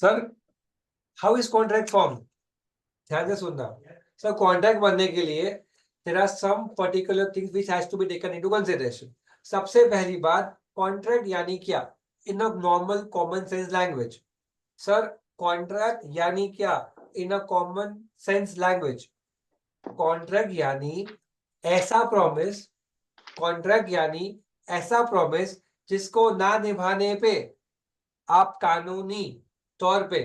Sir how is contract form? ध्यान से सुनना। सर कॉन्ट्रैक्ट बनने के लिए there are some particular things which has to be taken into consideration. सबसे पहली बात, कॉन्ट्रैक्ट यानी क्या in a normal common sense language? Sir contract यानी क्या in a common sense language? Contract यानी ऐसा प्रॉमिस, कॉन्ट्रैक्ट यानी ऐसा प्रॉमिस जिसको ना निभाने पे आप कानूनी तौर पे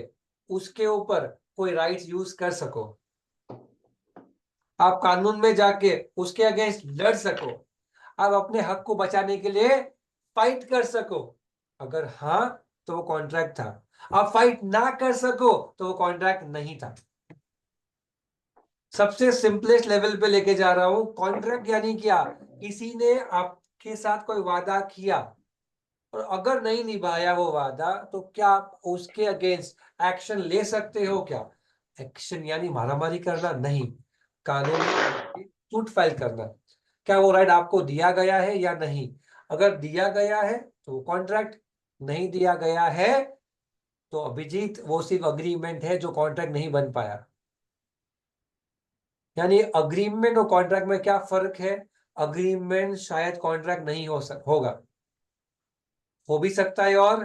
उसके ऊपर कोई राइट्स यूज कर सको, आप कानून में जाके उसके अगेंस्ट लड़ सको, आप अपने हक को बचाने के लिए फाइट कर सको। अगर हाँ तो वो कॉन्ट्रैक्ट था, आप फाइट ना कर सको तो वो कॉन्ट्रैक्ट नहीं था। सबसे सिंपलेस्ट लेवल पे लेके जा रहा हूं। कॉन्ट्रैक्ट यानी क्या? किसी ने आपके साथ कोई वादा किया और अगर नहीं निभाया वो वादा तो क्या आप उसके अगेंस्ट एक्शन ले सकते हो क्या? एक्शन यानी मारामारी करना नहीं, कानूनी सूट फाइल करना। क्या वो राइट आपको दिया गया है या नहीं? अगर दिया गया है तो वो कॉन्ट्रैक्ट, नहीं दिया गया है तो अभिजीत वो सिर्फ अग्रीमेंट है जो कॉन्ट्रैक्ट नहीं बन पाया। यानी अग्रीमेंट और कॉन्ट्रैक्ट में क्या फर्क है? अग्रीमेंट शायद कॉन्ट्रैक्ट नहीं होगा, हो भी सकता है और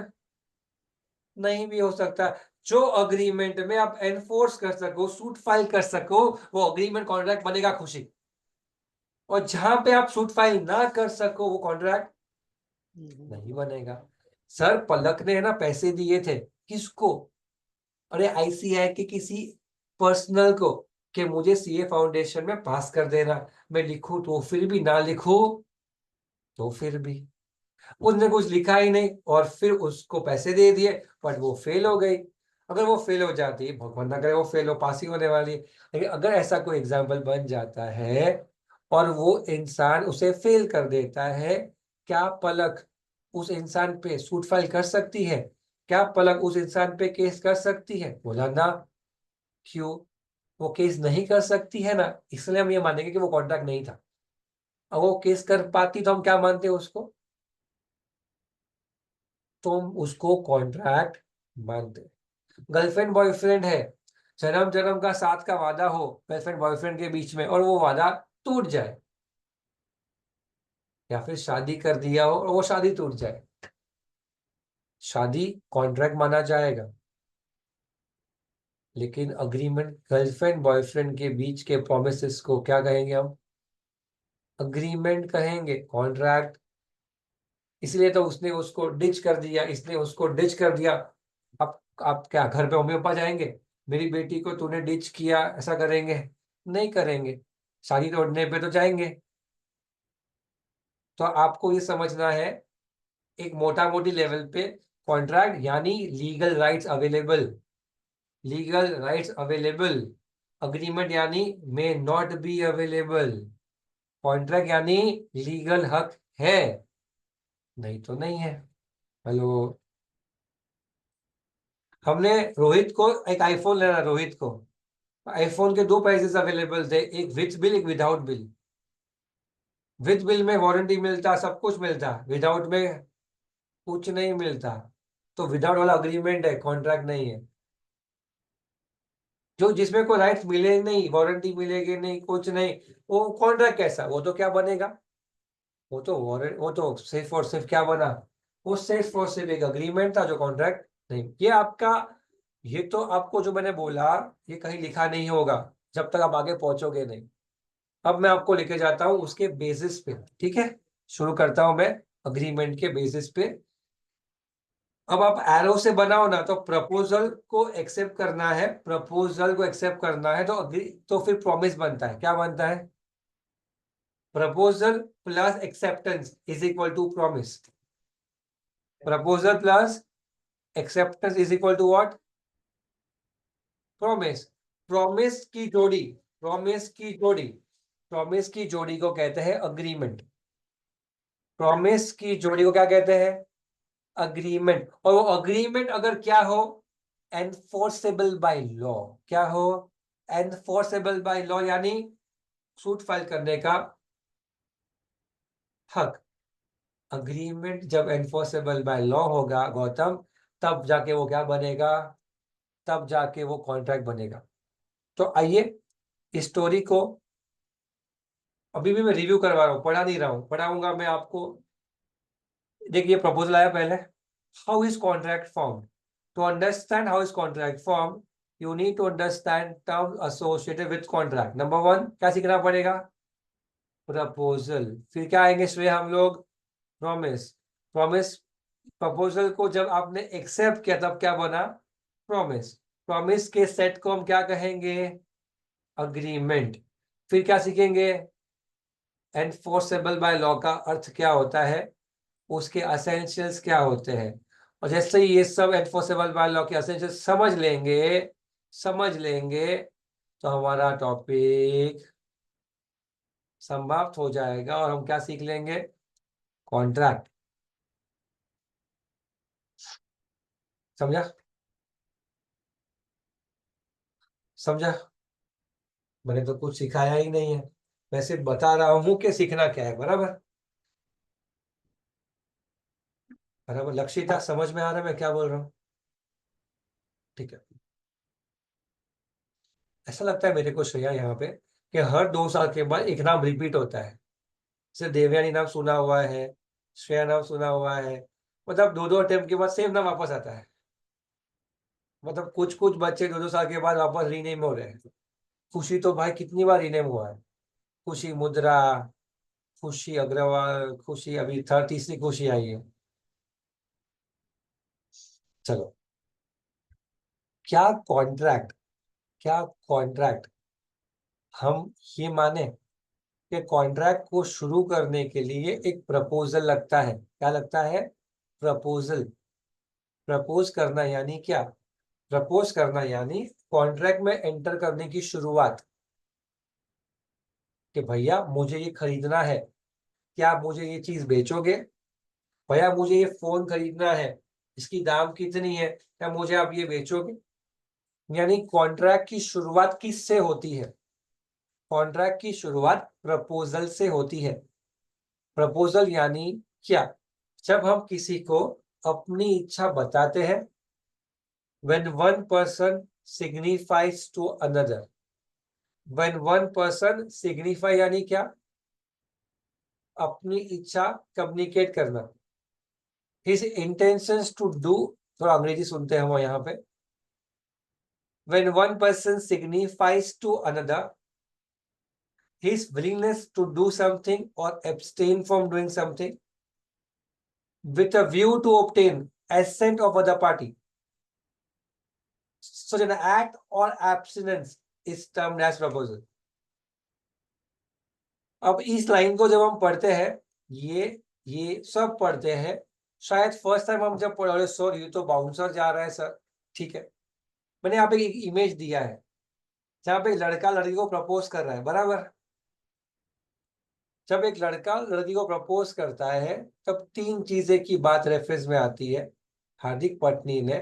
नहीं भी हो सकता। जो अग्रीमेंट में आप एनफोर्स कर सको, सूट फाइल कर सको, वो अग्रीमेंट कॉन्ट्रैक्ट बनेगा खुशी। और जहां पे आप सूट फाइल ना कर सको वो कॉन्ट्रैक्ट नहीं बनेगा। सर पलक ने है ना पैसे दिए थे किसको? अरे आईसीआई के किसी पर्सनल को कि मुझे सीए फाउंडेशन में पास कर देना। मैं लिखूं तो फिर भी, ना लिखूं तो फिर भी। उसने कुछ लिखा ही नहीं और फिर उसको पैसे दे दिए, बट वो फेल हो गई। अगर वो फेल हो जाती, भगवान ना करे वो फेल हो, पास ही होने वाली है, लेकिन अगर ऐसा कोई एग्जाम्पल बन जाता है और वो इंसान उसे फेल कर देता है, क्या पलक उस इंसान पे सूट फाइल कर सकती है? क्या पलक उस इंसान पे केस कर सकती है? बोला ना। क्यों? वो केस नहीं कर सकती है ना, इसलिए हम ये मानेंगे कि वो कॉन्ट्रैक्ट नहीं था। अगर वो केस कर पाती तो हम क्या मानते हैं उसको? तो हम उसको कॉन्ट्रैक्ट मानते। गर्लफ्रेंड बॉयफ्रेंड है, जन्म जन्म का साथ का वादा हो गर्लफ्रेंड बॉयफ्रेंड के बीच में और वो वादा टूट जाए, या फिर शादी कर दिया हो और वो शादी टूट जाए, शादी कॉन्ट्रैक्ट माना जाएगा। लेकिन अग्रीमेंट गर्लफ्रेंड बॉयफ्रेंड के बीच के प्रोमिसेस को क्या कहेंगे हम? अग्रीमेंट कहेंगे, कॉन्ट्रैक्ट। इसलिए तो उसने उसको डिच कर दिया, इसने उसको डिच कर दिया। अब आप क्या घर पे मम्मी पापा जाएंगे, मेरी बेटी को तूने डिच किया, ऐसा करेंगे? नहीं करेंगे। शादी तोड़ने पे तो जाएंगे। तो आपको ये समझना है एक मोटा मोटी लेवल पे, कॉन्ट्रैक्ट यानी legal rights available, legal rights available. Agreement यानी may not be available. Contract यानी लीगल हक है, नहीं तो नहीं है। हेलो। हमने रोहित को एक आईफोन लेना, रोहित को आईफोन के दो प्राइसेस अवेलेबल थे, एक विथ बिल एक विदाउट बिल। विथ बिल में वारंटी मिलता, सब कुछ मिलता, विदाउट में कुछ नहीं मिलता। तो विदाउट वाला अग्रीमेंट है, कॉन्ट्रैक्ट नहीं है। जो जिसमें कोई राइट्स मिले नहीं, वारंटी मिलेगी नहीं, कुछ नहीं, वो कॉन्ट्रैक्ट कैसा? वो तो क्या बनेगा? वो तो वारंट, वो तो सिर्फ और सिर्फ क्या बना? वो सिर्फ और सिर्फ एक अग्रीमेंट था जो कॉन्ट्रैक्ट नहीं। ये आपका, ये तो आपको जो मैंने बोला ये कहीं लिखा नहीं होगा जब तक आप आगे पहुंचोगे नहीं। अब मैं आपको लेके जाता हूं उसके बेसिस पे, ठीक है? शुरू करता हूं मैं अग्रीमेंट के बेसिस पे। अब आप एरो से बनाओ ना, तो प्रपोजल को एक्सेप्ट करना है, प्रपोजल को एक्सेप्ट करना है तो तो फिर प्रॉमिस बनता है। क्या बनता है? Proposal plus acceptance is equal to promise. Proposal plus acceptance is equal to what? Promise. Promise की जोड़ी, प्रॉमिस की जोड़ी, प्रॉमिस की जोड़ी को कहते हैं अग्रीमेंट। प्रॉमिस की जोड़ी को क्या कहते हैं? अग्रीमेंट। और वो अग्रीमेंट अगर क्या हो? Enforceable by law. क्या हो? एनफोर्सेबल बाय लॉ यानी सूट फाइल करने का हक। अग्रीमेंट जब एनफोर्सेबल बाय लॉ होगा गौतम, तब जाके वो क्या बनेगा? तब जाके वो कॉन्ट्रैक्ट बनेगा। तो आइए इस स्टोरी को अभी भी मैं रिव्यू करवा रहा हूँ, पढ़ा नहीं रहा हूँ, पढ़ाऊंगा मैं आपको। देखिए प्रपोजल आया पहले, how is contract form. To understand how is contract form you need to understand terms associated with contract. Number one क्या सीखना पड़ेगा, प्रपोजल। फिर क्या आएंगे श्रेय हम लोग, प्रॉमिस। प्रॉमिस, प्रपोजल को जब आपने एक्सेप्ट किया तब क्या बना, प्रॉमिस। प्रॉमिस के सेट को हम क्या कहेंगे, अग्रीमेंट। फिर क्या सीखेंगे, एनफोर्सेबल बाय लॉ का अर्थ क्या होता है, उसके असेंशियल्स क्या होते हैं। और जैसे ही ये सब एनफोर्सेबल बाय लॉ के एसेंशियल्स समझ लेंगे तो हमारा टॉपिक समाप्त हो जाएगा और हम क्या सीख लेंगे, कॉन्ट्रैक्ट। समझा, समझा। मैंने तो कुछ सिखाया ही नहीं है, मैं सिर्फ बता रहा हूं कि सीखना क्या है। बराबर, बराबर। लक्षिता समझ में आ रहा है मैं क्या बोल रहा हूँ, ठीक है। ऐसा लगता है मेरे को श्रेया यहाँ पे कि हर 2 साल के बाद एक नाम रिपीट होता है। जैसे देवयानी नाम सुना हुआ है, श्रेया नाम सुना हुआ है, मतलब 2-2 अटेम्प्ट के बाद सेम नाम वापस आता है। मतलब कुछ कुछ बच्चे 2-2 साल के बाद वापस रीनेम हो रहे हैं। खुशी तो भाई कितनी बार रीनेम हुआ है, खुशी मुद्रा, खुशी अग्रवाल, खुशी अभी थर्ड तीसरी खुशी आई है। चलो, क्या कॉन्ट्रैक्ट, क्या कॉन्ट्रैक्ट, हम ये माने कि कॉन्ट्रैक्ट को शुरू करने के लिए एक प्रपोजल लगता है। क्या लगता है, प्रपोजल। प्रपोज करना यानी क्या, प्रपोज करना यानी कॉन्ट्रैक्ट में एंटर करने की शुरुआत, कि भैया मुझे ये खरीदना है, क्या आप मुझे ये चीज बेचोगे, भैया मुझे ये फोन खरीदना है, इसकी दाम कितनी है, क्या मुझे आप ये बेचोगे। यानी कॉन्ट्रैक्ट की शुरुआत किससे होती है, कॉन्ट्रैक्ट की शुरुआत प्रपोजल से होती है। प्रपोजल यानी क्या, जब हम किसी को अपनी इच्छा बताते हैं, when one person signifies to another। when one person signify यानी क्या, अपनी इच्छा कम्युनिकेट करना, his intentions to do। थोड़ा अंग्रेजी सुनते हैं हम यहाँ पे। when one person signifies to another his willingness to do something or abstain from doing something with a view to obtain assent of other party, such an act or abstinence is termed as proposal। अब इस line को जब हम पढ़ते हैं, ये सब पढ़ते हैं, शायद फर्स्ट टाइम हम जब पढ़े, सर ये तो बाउंसर जा रहा है सर, ठीक है। मैंने यहाँ पे एक इमेज दिया है जहाँ पे लड़का लड़की को प्रपोज कर रहा है, बराबर। जब एक लड़का लड़की को प्रपोज करता है तब 3 चीजें की बात रेफरेंस में आती है। हार्दिक पत्नी ने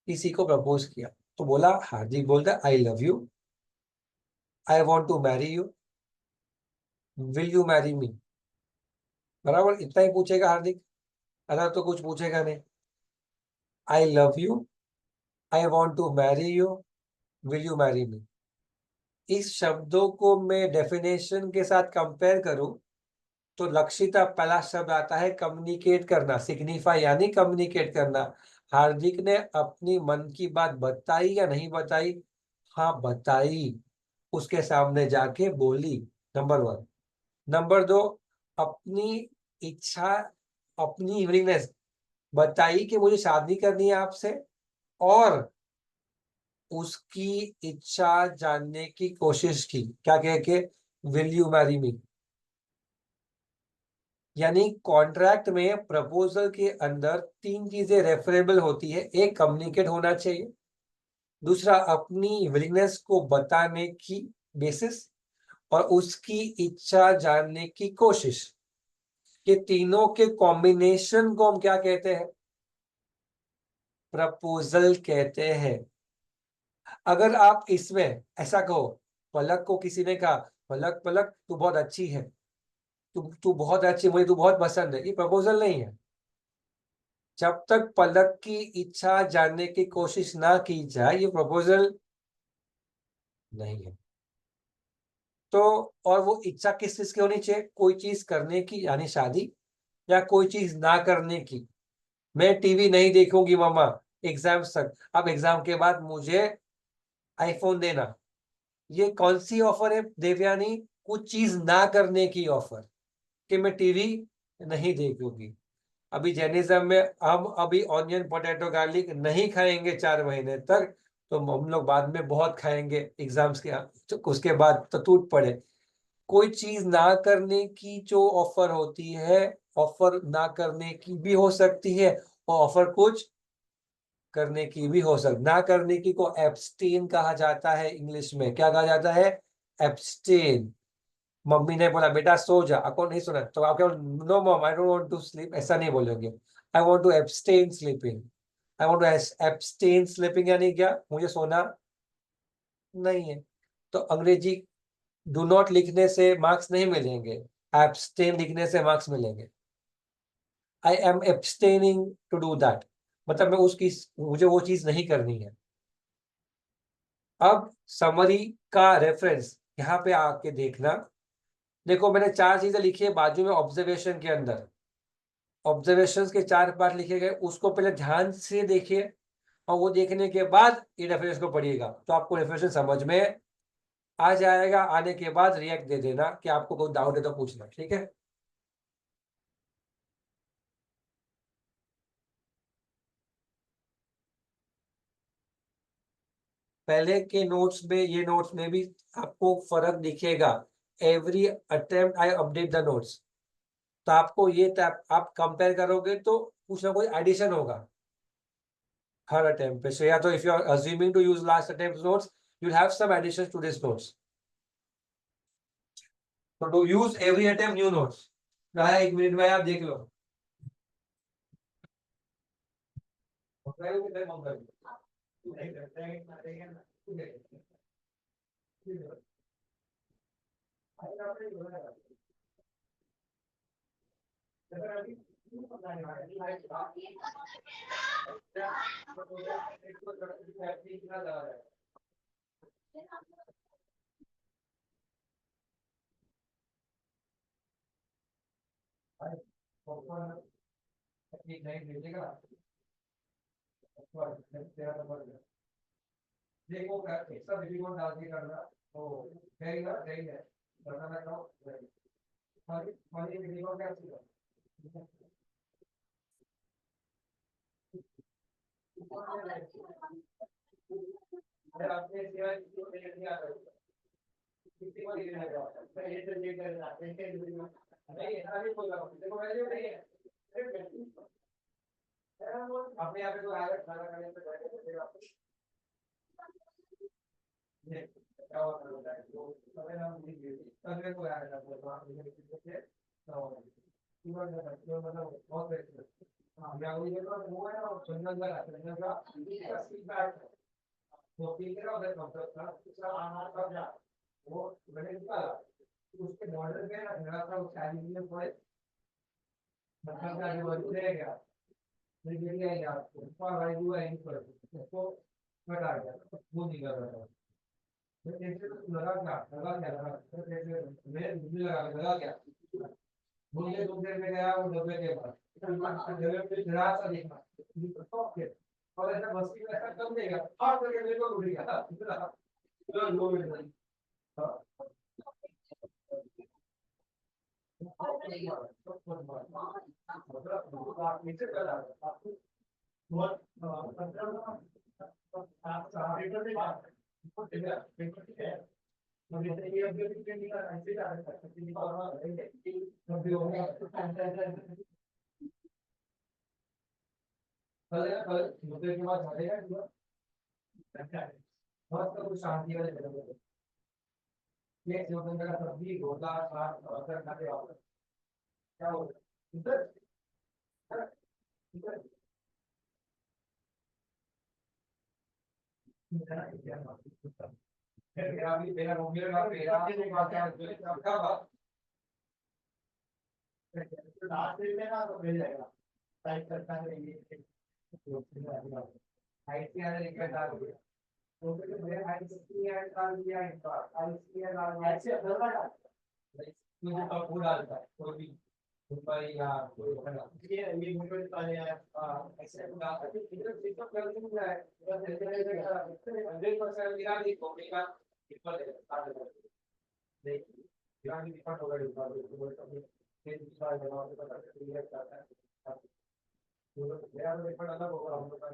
किसी को प्रपोज किया तो बोला, हार्दिक बोलता I love you, I want to marry you, will you marry me. बराबर, इतना ही पूछेगा हार्दिक, अगर तो कुछ पूछेगा नहीं। I love you, I want to marry you, will you marry me. इस शब्दों को मैं डेफिनेशन के साथ कंपेयर करूं तो लक्षिता पहला शब्द आता है कम्युनिकेट करना, सिग्निफाई यानी कम्युनिकेट करना। हार्दिक ने अपनी मन की बात बताई या नहीं बताई, हाँ बताई, उसके सामने जाके बोली। Number one. नंबर दो, अपनी इच्छा, अपनी विलिंगनेस बताई कि मुझे शादी करनी है आपसे, और उसकी इच्छा जानने की कोशिश की, क्या कह के, विल यू मैरी मी। यानी कॉन्ट्रैक्ट में प्रपोजल के अंदर 3 चीजें रेफरेबल होती है, एक कम्युनिकेट होना चाहिए, दूसरा अपनी विलिंगनेस को बताने की बेसिस, और उसकी इच्छा जानने की कोशिश। ये तीनों के कॉम्बिनेशन को हम क्या कहते हैं, प्रपोजल कहते हैं। अगर आप इसमें ऐसा कहो, पलक को किसी ने कहा, पलक पलक तू बहुत अच्छी है, तू तू बहुत अच्छी, मुझे तू बहुत पसंद है, ये प्रपोजल नहीं है। जब तक पलक की इच्छा जानने की कोशिश ना की जाए ये प्रपोजल नहीं है। तो और वो इच्छा किस चीज की होनी चाहिए? कोई चीज करने की यानी शादी, या कोई चीज ना करने की। मैं टीवी नहीं देखूंगी मामा एग्जाम तक, अब एग्जाम के बाद मुझे आईफोन देना। ये कौन सी ऑफर है देवयानी? कुछ चीज ना करने की ऑफर, कि मैं टीवी नहीं देखूंगी। अभी जैनिज्म में हम अभी ऑनियन पोटैटो गार्लिक नहीं खाएंगे 4 महीने तक, तो हम लोग बाद में बहुत खाएंगे एग्जाम्स के, तो उसके बाद तो टूट पड़े। कोई चीज ना करने की जो ऑफर होती है, ऑफर ना करने की भी हो सकती है, और ऑफर कुछ करने की भी हो सकती। ना करने की को एब्सटेन कहा जाता है, इंग्लिश में क्या कहा जाता है? एब्सटेन। मम्मी ने बोला बेटा सो जा, आपको नहीं सुना तो आप क्या? No mom I don't want to sleep, ऐसा नहीं बोलोगे। I want to abstain sleeping. I want to abstain sleeping यानी क्या? मुझे सोना नहीं है। तो अंग्रेजी डू नॉट लिखने से मार्क्स नहीं मिलेंगे, एब्सटेन लिखने से मार्क्स मिलेंगे। I am abstaining to do that, मतलब मैं उसकी, मुझे वो चीज नहीं करनी है। अब समरी का रेफरेंस यहाँ पे आके देखना। देखो मैंने 4 चीजें लिखी है बाजू में ऑब्जर्वेशन के अंदर। ऑब्जर्वेशंस के 4 पार्ट लिखे गए, उसको पहले ध्यान से देखिए, और वो देखने के बाद ये रेफरेंस को पढ़िएगा, तो आपको रेफरेंस समझ में आ जाएगा। आने के बाद रिएक्ट दे देना कि आपको कोई डाउट है तो पूछना, ठीक है? पहले के नोट्स में, ये नोट्स में भी आपको फर्क दिखेगा। Every attempt I update the notes, तो आपको ये आप कंपेयर करोगे तो कुछ ना कुछ एडिशन होगा हर अटेम्प्ट पे से, या तो if you are assuming to use last attempt notes, you have some addition to this notes. तो to use every attempt new notes, रहा है 1 मिनट में, आप देख लो। देखो एक्स्ट्रा डिफिकल्ट डाल के करना तो कहेगा सही है, बताना चाहो खाली खाली डिफिकल्ट क्या चीज है? अगर आपने सिवाय किसी को नहीं आता किसी को नहीं आता मैं ये तो ये करना नहीं ऐसा नहीं बोल रहा हूँ, देखो वैल्यू नहीं है। अपने आप को आगे खाना खाने से पहले ये क्या होता है वो समय हम नहीं देते तब को आया था तो आप ये देखिए तो पूरा मतलब बहुत बेहतर। हाँ या वो ये तो वो है और चंदन का फीडबैक वो ठीक है और मतलब था उसका आना कब जा वो मैंने निकाला उसके बॉर्डर पे ना मेरा था उस एल्यूमिनियम को मतलब का जो ले गया फिर गिर गया यार उसका राइट हुआ इन पर उसको हटा गया वो निकल रहा था। फिर ऐसे तो लगा फिर ऐसे मैं मुझे लगा क्या मुझे तुम देर में गया वो डब्बे के पास डब्बे पे जरा सा देखा ओके और ऐसा मस्ती में ऐसा कर देगा और करके मेरे को उड़ गया इतना 2 मिनट मतलब नीचे कर रहा है बहुत आप पेपर में बात पेपर ठीक है मुझे ये अभी के निकाल ऐसे जा रहा है निकाल अभी हो गया कल मुद्दे के बाद चलेगा बहुत कुछ शांति वाले जगह ये जो बंदा सब्जी ढोला साग अदरक खाते वापस क्या हो इधर इधर मेरा भी मेरा मम्मी का मेरा जो बात है सबका बात लास्ट में ना तो मिल जाएगा टाइप करता है ये आईसीआर लिखा डाल दिया तो फिर मैं आईसीआर डाल दिया इनका आईसीआर डाल दिया ऐसे बदला डाल मुझे तो पूरा डालता है कोई भी भाई या कोई ये मुझे वाले ऐसे डाल के इधर सिस्टम कर दूंगा है बस ऐसे 100% मेरा भी कॉपी का डिफॉल्ट है स्टार्ट कर देखिए मेरा भी डिफॉल्ट होगा डिफॉल्ट फिर दूसरा जमा के पता क्लियर करता है मेरा डिफॉल्ट अलग होगा हम लोग का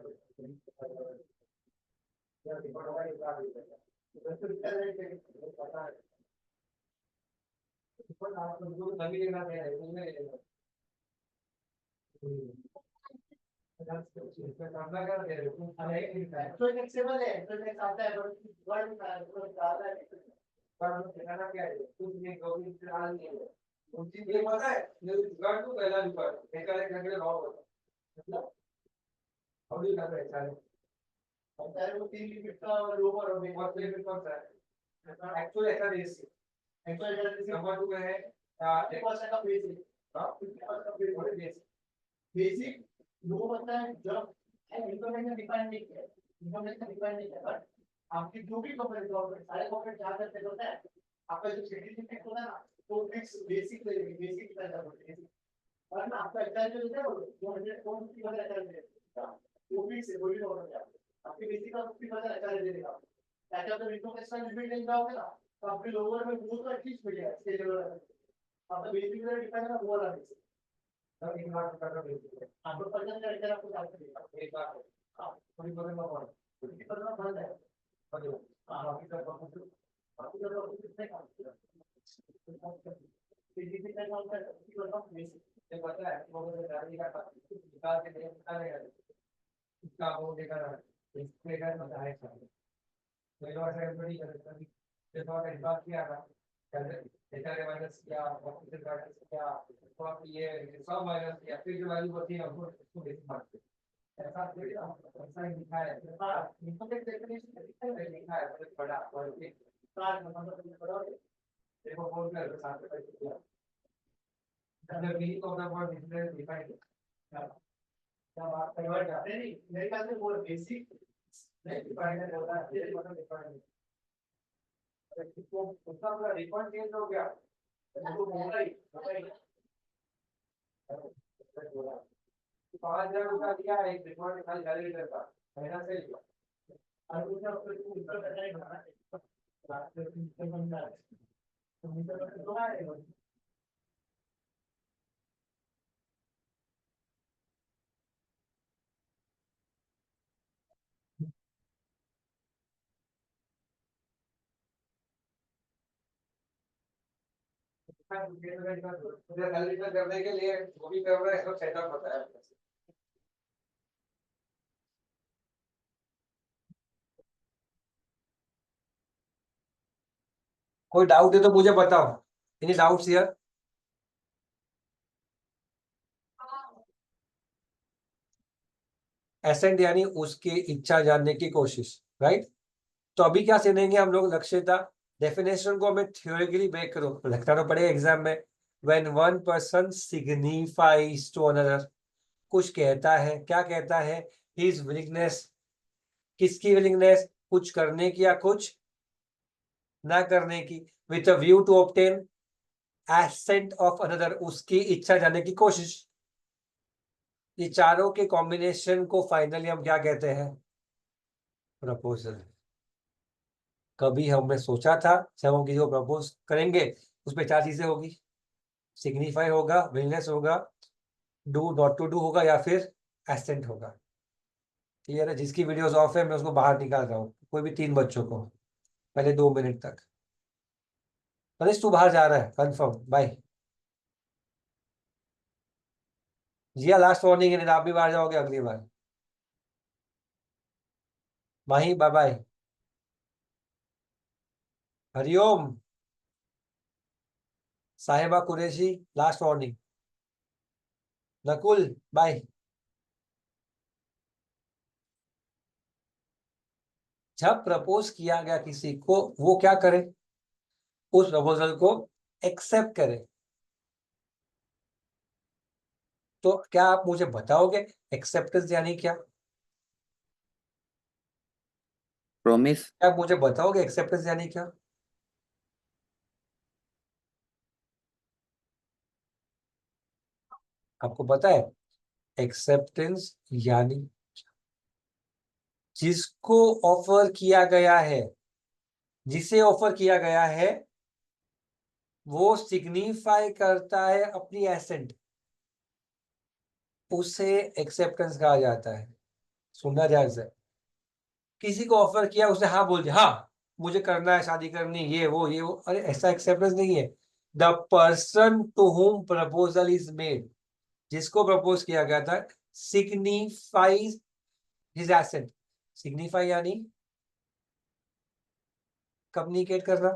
या डिफॉल्ट होगा ये क्या है तो फिर पता है डिफॉल्ट आप लोग को सभी लेना है उसमें करना कर दे तो फ्लेक्सिबल है तो मैं आता है वर्ड ज्यादा है पर दिखाना क्या है कुछ नहीं गौरी फिलहाल नहीं है उनकी ये पता है ये जुगाड़ तो पहला जुगाड़ एक घंटे रॉ होता मतलब अभी कर रहे हैं चाहे वो 3 लिमिट का लोअर और एक और लिमिट कौन सा है एक्चुअल ऐसा रेस एक्चुअल ऐसा रेस नंबर 2 है 1% का बेसिक हां 50% का बेसिक बेसिक लो होता है जब इन्फॉर्मेशन डिफाइन नहीं किया इन्फॉर्मेशन डिफाइन नहीं किया बट आपकी जो भी कॉर्पोरेट सारे कॉर्पोरेट क्या करते होता है आपका जो सर्टिफिकेट होता है ना तो फिक्स बेसिक बेसिक पैसा होता है और ना आपका एग्जाम जो होता है वो 200 कौन की वजह से वो फिक्स है वो भी होता है आपके बेसिक का 50% एचआर दे देगा ताकि आप इन्फॉर्मेशन लिमिट नहीं जाओगे ना तो आपके लोअर में वो तो एटलीस्ट मिलेगा स्टेज लेवल आपका बेसिक का डिफाइन करना वो वाला तब एक बार करना बेसिक आपको पता चल जाएगा आपको डाल देगा एक बार हां थोड़ी बदल में पड़ थोड़ी करना बंद है बदल हां बाकी सब बाकी सब कितने काम किया फिजिकली का काम करता है कि मतलब बेसिक ये पता है वो मुझे गाड़ी का निकाल के नहीं निकालेगा इसका वो देखा इसके का पता है सब कोई और से बड़ी करता है ये तो एक बात किया था डेटा के माइनस किया ऑफिशियल माइनस किया तो आप ये सब माइनस किया फिर जो वैल्यू होती है हमको इसको बेसिक मानते हैं ऐसा थोड़ी ना ऐसा ही लिखा है हां इनकम डेफिनेशन लिखा है बहुत बड़ा और एक चार मतलब बड़ा देखो बोल कर साथ में किया जब भी तो अपना बहुत डिफरेंस दिखाई क्या बात कन्वर्ट करते नहीं मेरे ख्याल से वो बेसिक नहीं डिफाइन होता है ये मतलब डिफाइन तो उसका पूरा रिफंड चेंज हो गया तो होगा ही 5,000 दिया है एक रिफंड खाली कैलकुलेटर का महीना से लिया और दूसरा उसको ऊपर करना ही भरना है लास्ट में सिस्टम बनता है तो मीटर में तो है कैलकुलेटर करने के लिए वो भी कर रहा है सब सेटअप होता है कोई डाउट है तो मुझे बताओ एनी डाउट्स हियर एसेंट यानी उसकी इच्छा जानने की कोशिश राइट तो अभी क्या सीखेंगे हम लोग लक्ष्यता डेफिनेशन को हमें थ्योरेटिकली ब्रेक करो लगता तो पड़ेगा एग्जाम में when one person signifies to another कुछ कहता है क्या कहता है हिज विलिंगनेस किसकी विलिंगनेस कुछ करने की या कुछ ना करने की with a view to obtain assent of another उसकी इच्छा जानने की कोशिश ये चारों के कॉम्बिनेशन को फाइनली हम क्या कहते हैं प्रपोजल कभी हमने सोचा था जब हम किसी को प्रपोज करेंगे उसमें चार चीजें होगी सिग्निफाई होगा विलनेस होगा डू नॉट टू डू होगा या फिर एसेंट होगा क्लियर है जिसकी वीडियोस ऑफ है मैं उसको बाहर निकाल रहा हूँ कोई भी 3 बच्चों को पहले 2 मिनट तक मनीष तू बाहर जा रहा है confirm bye Jiya last warning है नहीं तो आप भी बाहर जाओगे अगली बार Mahi bye bye Hariom Sahiba Qureshi last warning Nakul bye जब प्रपोज किया गया किसी को वो क्या करे उस प्रपोजल को एक्सेप्ट करे तो क्या आप मुझे बताओगे एक्सेप्टेंस यानी क्या? प्रॉमिस। क्या आप मुझे बताओगे एक्सेप्टेंस यानी क्या? आपको पता है एक्सेप्टेंस यानी जिसको ऑफर किया गया है, जिसे ऑफर किया गया है वो सिग्निफाई करता है अपनी एसेंट, उसे एक्सेप्टेंस कहा जाता है। सुनना ध्यान से, किसी को ऑफर किया, उसने हाँ बोल दिया, हाँ मुझे करना है, शादी करनी, ये वो, अरे ऐसा एक्सेप्टेंस नहीं है। The person to whom proposal is made, जिसको प्रपोज किया गया था, सिग्निफाइज हिज एसेंट। सिग्निफाई यानी कम्युनिकेट करना,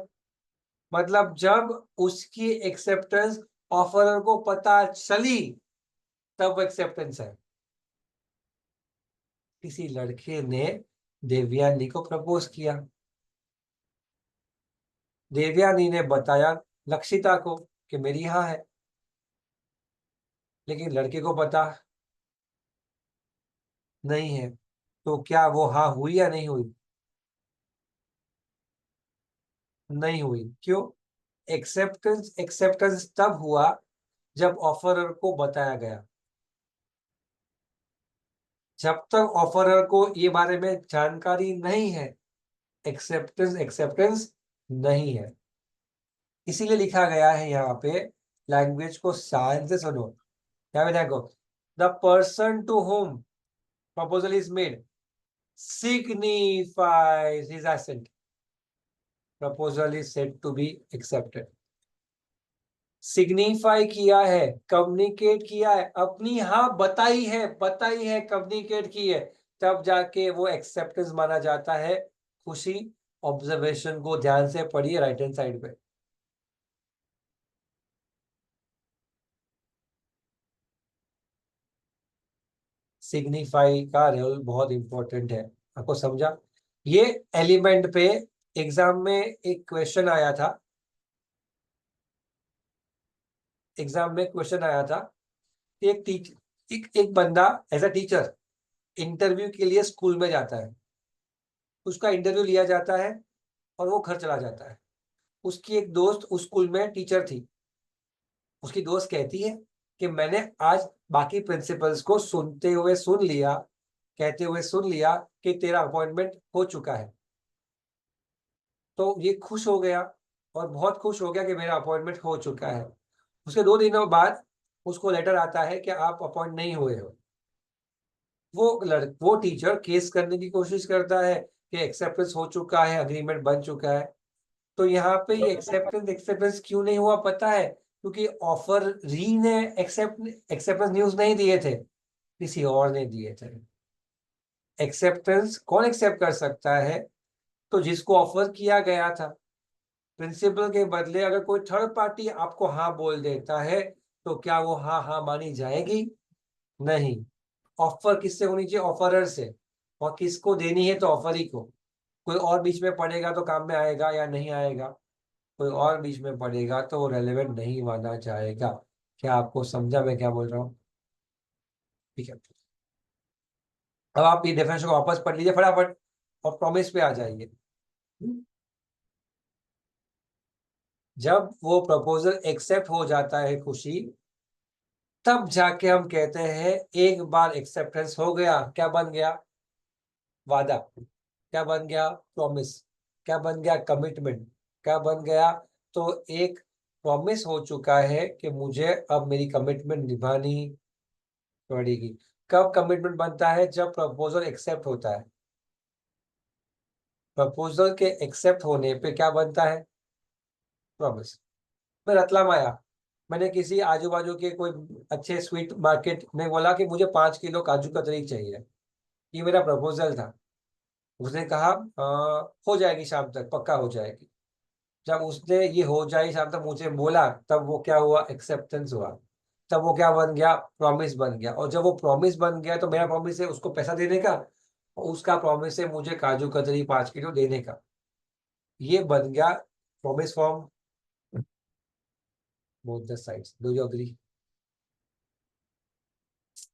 मतलब जब उसकी एक्सेप्टेंस ऑफरर को पता चली तब एक्सेप्टेंस है। किसी लड़के ने देवयानी को प्रपोज किया, देवयानी ने बताया लक्षिता को कि मेरी हाँ है, लेकिन लड़के को पता नहीं है। तो क्या वो हाँ हुई या नहीं हुई? नहीं हुई। क्यों? एक्सेप्टेंस एक्सेप्टेंस तब हुआ जब ऑफरर को बताया गया। जब तक ऑफरर को ये बारे में जानकारी नहीं है, एक्सेप्टेंस एक्सेप्टेंस नहीं है। इसीलिए लिखा गया है यहाँ पे, लैंग्वेज को ध्यान से सुनो। यहाँ पे देखो, the person to whom proposal is made signifies his assent. Proposal is said to be accepted. Signify किया है, कम्युनिकेट किया है, अपनी हाँ बताई है, कम्युनिकेट की है, तब जाके वो एक्सेप्टेंस माना जाता है। खुशी, ऑब्जर्वेशन को ध्यान से पढ़िए राइट हैंड साइड पे। सिग्निफाई का रोल बहुत इंपॉर्टेंट है, आपको समझा? ये एलिमेंट पे एग्जाम में एक क्वेश्चन आया था, एग्जाम में क्वेश्चन आया था कि एक बंदा एज अ टीचर इंटरव्यू के लिए स्कूल में जाता है, उसका इंटरव्यू लिया जाता है और वो घर चला जाता है। उसकी एक दोस्त उस स्कूल में टीचर थी, उसकी दोस्त कहती है कि मैंने आज बाकी प्रिंसिपल्स को सुनते हुए सुन लिया, कहते हुए सुन लिया कि तेरा अपॉइंटमेंट हो चुका है। तो ये खुश हो गया और बहुत खुश हो गया कि मेरा अपॉइंटमेंट हो चुका है। उसके 2 दिनों बाद उसको लेटर आता है कि आप अपॉइंट नहीं हुए हो। वो टीचर केस करने की कोशिश करता है कि एक्सेप्टेंस हो चुका है, अग्रीमेंट बन चुका है। तो यहाँ पे ये एक्सेप्टेंस एक्सेप्टेंस क्यों नहीं हुआ पता है? क्योंकि ऑफर री ने एक्सेप्टेंस न्यूज नहीं दिए थे, किसी और ने दिए थे। एक्सेप्टेंस कौन एक्सेप्ट कर सकता है? तो जिसको ऑफर किया गया था। प्रिंसिपल के बदले अगर कोई थर्ड पार्टी आपको हाँ बोल देता है तो क्या वो हाँ हाँ मानी जाएगी? नहीं। ऑफर किससे होनी चाहिए? ऑफरर से। और किसको देनी है? तो ऑफर ही को। कोई और बीच में पड़ेगा तो काम में आएगा या नहीं आएगा? कोई और बीच में पड़ेगा तो वो रेलेवेंट नहीं माना जाएगा। क्या आपको समझा मैं क्या बोल रहा हूँ? ठीक है, अब आप ये डेफिनेशन को वापस पढ़ लीजिए फटाफट और प्रॉमिस पे आ जाइए। जब वो प्रपोजल एक्सेप्ट हो जाता है खुशी, तब जाके हम कहते हैं एक बार एक्सेप्टेंस हो गया, क्या बन गया? वादा। क्या बन गया? प्रॉमिस। क्या बन गया? कमिटमेंट। क्या बन गया? तो एक प्रॉमिस हो चुका है कि मुझे अब मेरी कमिटमेंट निभानी पड़ेगी। कब कमिटमेंट बनता है? जब प्रपोजल एक्सेप्ट होता है। प्रपोजल के एक्सेप्ट होने पे क्या बनता है? प्रॉमिस। मैं रतलाम आया, मैंने किसी आजू बाजू के कोई अच्छे स्वीट मार्केट में बोला कि मुझे 5 किलो काजू कतरी चाहिए, ये मेरा प्रपोजल था। उसने कहा हो जाएगी शाम तक, पक्का हो जाएगी। जब उसने ये हो जाए शाम तक मुझे बोला, तब वो क्या हुआ? एक्सेप्टेंस हुआ। तब वो क्या बन गया? प्रॉमिस बन गया। और जब वो प्रॉमिस बन गया तो मेरा प्रॉमिस है उसको पैसा देने का, और उसका प्रॉमिस है मुझे काजू कतरी 5 किलो देने का। ये बन गया promise form both the sides. Do you agree?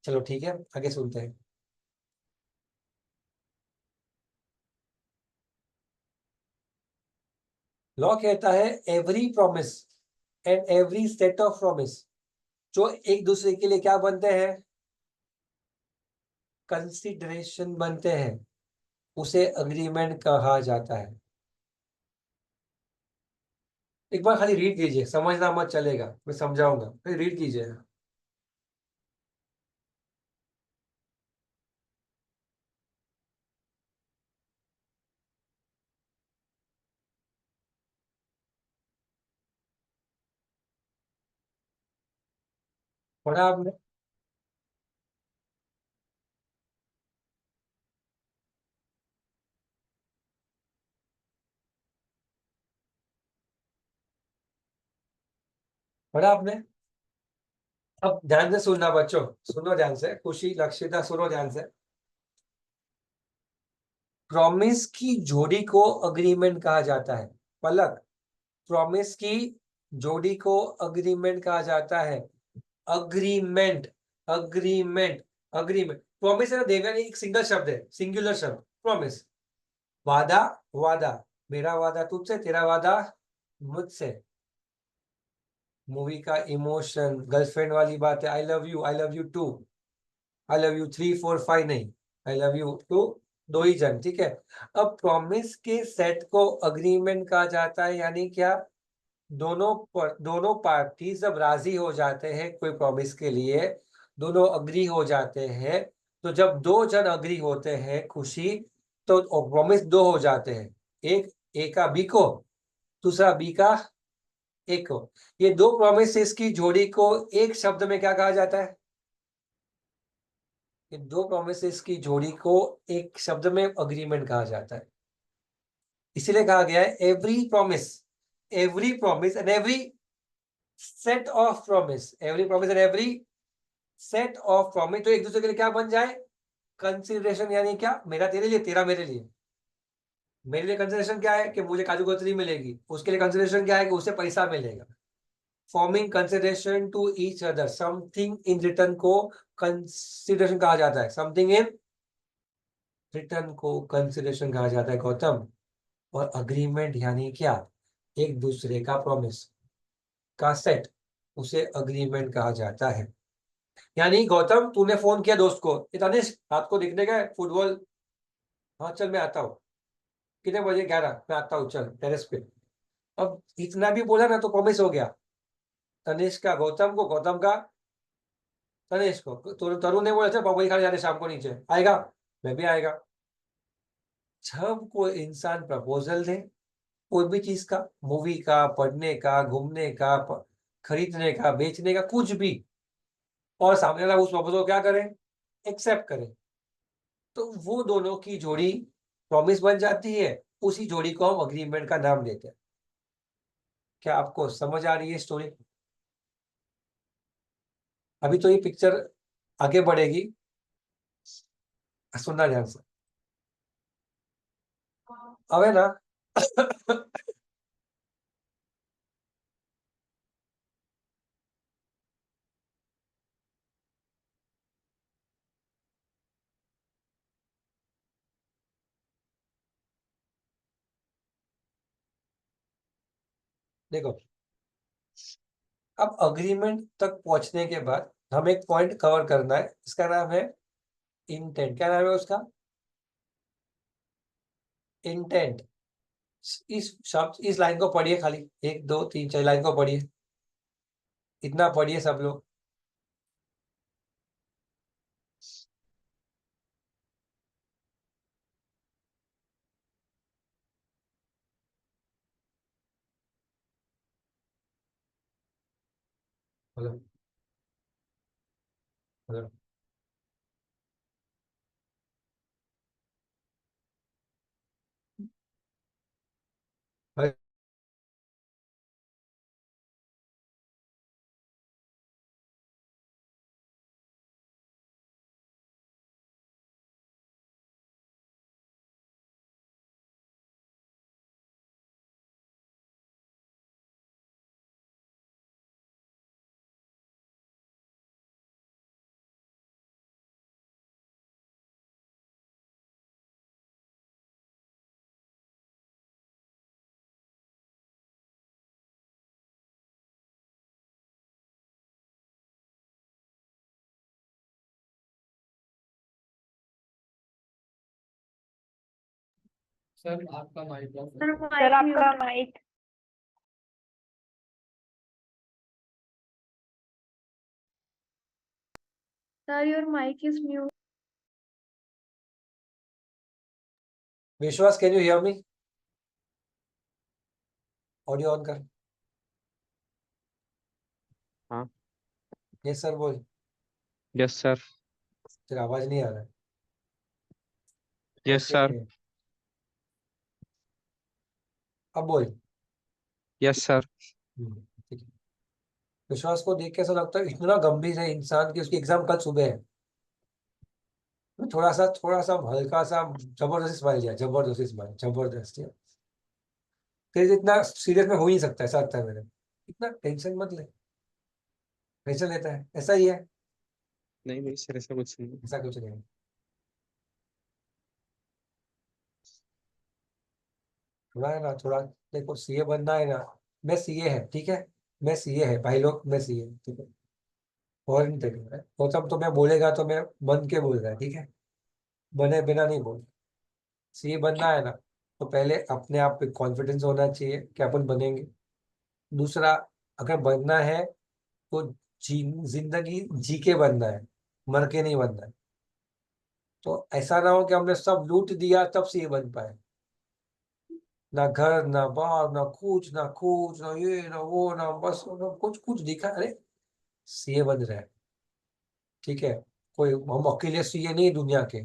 चलो ठीक है, आगे सुनते हैं। लॉ कहता है every promise and every set of promise जो एक दूसरे के लिए क्या बनते हैं, कंसिडरेशन बनते हैं, उसे अग्रीमेंट कहा जाता है। एक बार खाली रीड कीजिए, समझना मत चलेगा, मैं समझाऊंगा, फिर रीड कीजिए। पढ़ा आपने? पढ़ा आपने? अब ध्यान से सुनना बच्चों, सुनो ध्यान से, खुशी लक्षिता सुनो ध्यान से। प्रॉमिस की जोड़ी को अग्रीमेंट कहा जाता है। पलक, प्रॉमिस की जोड़ी को अग्रीमेंट कहा जाता है। Agreement, agreement, agreement. प्रॉमिस है ना देवयानी, एक सिंगल शब्द है, सिंगुलर शब्द प्रॉमिस। वादा, वादा, मेरा वादा तुझसे, तेरा वादा मुझसे। मूवी का इमोशन, गर्लफ्रेंड वाली बात है, I love you too, I love you 3 4 5 नहीं, आई लव यू टू, दो ही जन, ठीक है। अब प्रॉमिस के सेट को अग्रीमेंट कहा जाता है, यानी क्या, दोनों पार्टी जब राजी हो जाते हैं कोई प्रॉमिस के लिए, दोनों अग्री हो जाते हैं, तो जब दो जन अग्री होते हैं खुशी, तो प्रॉमिस दो हो जाते हैं। एक ए का बी को, दूसरा बी का ए को। ये दो प्रोमिसेस की जोड़ी को एक शब्द में क्या कहा जाता है? ये दो प्रोमिसेस की जोड़ी को एक शब्द में अग्रीमेंट कहा जाता है। इसीलिए कहा गया है every promise and every set of promise, every promise and every set of promise, तो एक दूसरे के लिए क्या बन जाए, कंसिडरेशन। यानी क्या, मेरा तेरे लिए, तेरा मेरे लिए। मेरे लिए कंसिडरेशन क्या है कि मुझे काजू कतरी मिलेगी, उसके लिए कंसिडरेशन क्या है कि उसे पैसा मिलेगा। Forming consideration to each other, something in return को कंसिडरेशन कहा जाता है। समथिंग इन रिटर्न को कंसिडरेशन कहा जाता है गौतम। और अग्रीमेंट यानी क्या, एक दूसरे का प्रॉमिस का सेट, उसे अग्रीमेंट कहा जाता है। यानी गौतम, तूने फोन किया दोस्त को, ये तनिष्क रात को दिखने गए फुटबॉल, हाँ चल मैं आता हूँ, कितने बजे, 11, मैं आता हूँ चल टेरेस पे। अब इतना भी बोला ना तो प्रॉमिस हो गया। तनिष्क का गौतम को, गौतम का तनिष्क को, तरुण ने बोला था पापा खाने जाने शाम को नीचे आएगा, मैं भी आएगा। जब कोई इंसान प्रपोजल दे कोई भी चीज का, मूवी का, पढ़ने का, घूमने का, खरीदने का, बेचने का, कुछ भी, और सामने वाला उस प्रपोजल को क्या करे, एक्सेप्ट करे, तो वो दोनों की जोड़ी प्रॉमिस बन जाती है। उसी जोड़ी को हम अग्रीमेंट का नाम देते हैं। क्या आपको समझ आ रही है स्टोरी? अभी तो ये पिक्चर आगे बढ़ेगी, सुनना ध्यान से। अब है ना देखो, अब अग्रीमेंट तक पहुंचने के बाद हम एक पॉइंट कवर करना है, इसका नाम है इंटेंट। क्या नाम है उसका? इंटेंट। इस शब्द, इस लाइन को पढ़िए, खाली 1 2 3 4 लाइन को पढ़िए, इतना पढ़िए सब लोग। Hello, hello. सर आपका माइक ऑफ है। सर आपका mic. Sir your mic is mute. Vishwas, can you hear me? Audio on कर। हाँ। यस सर, बोल। Yes sir. तेरा आवाज नहीं आ रहा है। Yes sir. Okay, अब बोल। Yes sir. ठीक है। विश्वास को देख के ऐसा लगता है इतना गंभीर है इंसान की उसकी एग्जाम कल सुबह है। थोड़ा सा हल्का सा जबरदस्ती स्माइल दिया, जबरदस्ती स्माइल, जबरदस्ती। तेरे से इतना सीरियस में हो ही नहीं सकता, ऐसा लगता है मेरे। इतना टेंशन मत ले। टेंशन लेता है, ऐसा ही है। नहीं नहीं सर, ऐसा कुछ नहीं। ऐसा कुछ नहीं है। थोड़ा है ना, थोड़ा। देखो, सीए बनना है ना। मैं सीए है, ठीक है। मैं सीए है भाई लोग, मैं सीए, ठीक है। और नहीं देखेगा तो तब तो मैं बोलेगा तो मैं बन के बोल रहा है, ठीक है। बने बिना नहीं बोल। सीए बनना है ना, तो पहले अपने आप पे कॉन्फिडेंस होना चाहिए कि अपन बनेंगे। दूसरा, अगर बनना है तो जी जिंदगी जी के बनना है, मर के नहीं बनना है। तो ऐसा ना हो कि हमने सब लूट दिया तब सीए बन पाए। ना घर, ना बार, ना कुछ ना ये ना वो, ना बस ना कुछ कुछ दिखा। अरे, सीए बन रहा है, ठीक है। कोई हम अकेले सीए नहीं दुनिया के,